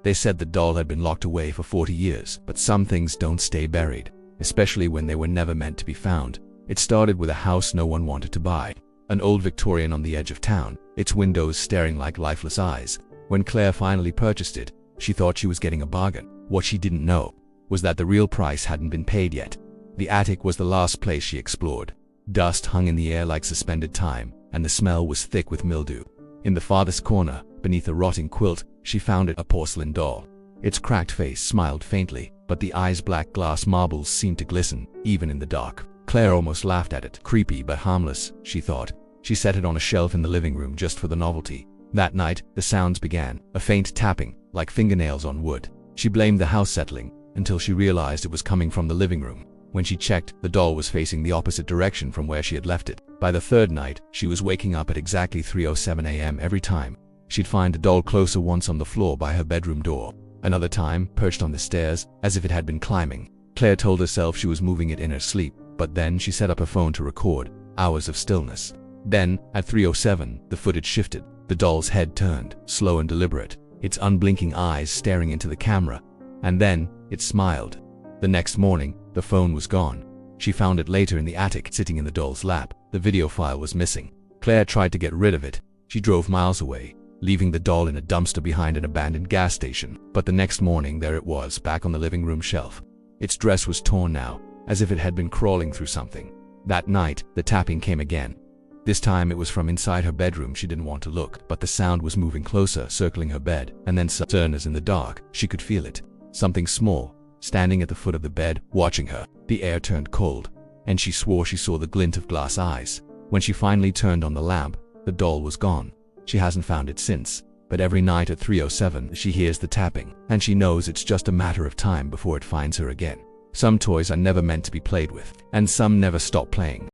They said the doll had been locked away for 40 years, but some things don't stay buried, especially when they were never meant to be found. It started with a house no one wanted to buy. An old Victorian on the edge of town, its windows staring like lifeless eyes. When Claire finally purchased it, she thought she was getting a bargain. What she didn't know was that the real price hadn't been paid yet. The attic was the last place she explored. Dust hung in the air like suspended time, and the smell was thick with mildew. In the farthest corner, beneath a rotting quilt, she found a porcelain doll. Its cracked face smiled faintly, but the eye's black glass marbles seemed to glisten, even in the dark. Claire almost laughed at it. Creepy but harmless, she thought. She set it on a shelf in the living room just for the novelty. That night, the sounds began, a faint tapping, like fingernails on wood. She blamed the house settling, until she realized it was coming from the living room. When she checked, the doll was facing the opposite direction from where she had left it. By the third night, she was waking up at exactly 3:07 a.m. every time. She'd find the doll closer, once on the floor by her bedroom door, another time perched on the stairs, as if it had been climbing. Claire told herself she was moving it in her sleep, but then she set up her phone to record hours of stillness. Then, at 3:07, the footage shifted. The doll's head turned, slow and deliberate, its unblinking eyes staring into the camera. And then, it smiled. The next morning, the phone was gone. She found it later in the attic, sitting in the doll's lap. The video file was missing. Claire tried to get rid of it. She drove miles away, leaving the doll in a dumpster behind an abandoned gas station. But the next morning, there it was, back on the living room shelf. Its dress was torn now, as if it had been crawling through something. That night, the tapping came again. This time it was from inside her bedroom. She didn't want to look, but the sound was moving closer, circling her bed, and then suddenly, in the dark, she could feel it. Something small, standing at the foot of the bed, watching her. The air turned cold, and she swore she saw the glint of glass eyes. When she finally turned on the lamp, the doll was gone. She hasn't found it since, but every night at 3:07 she hears the tapping, and she knows it's just a matter of time before it finds her again. Some toys are never meant to be played with, and some never stop playing.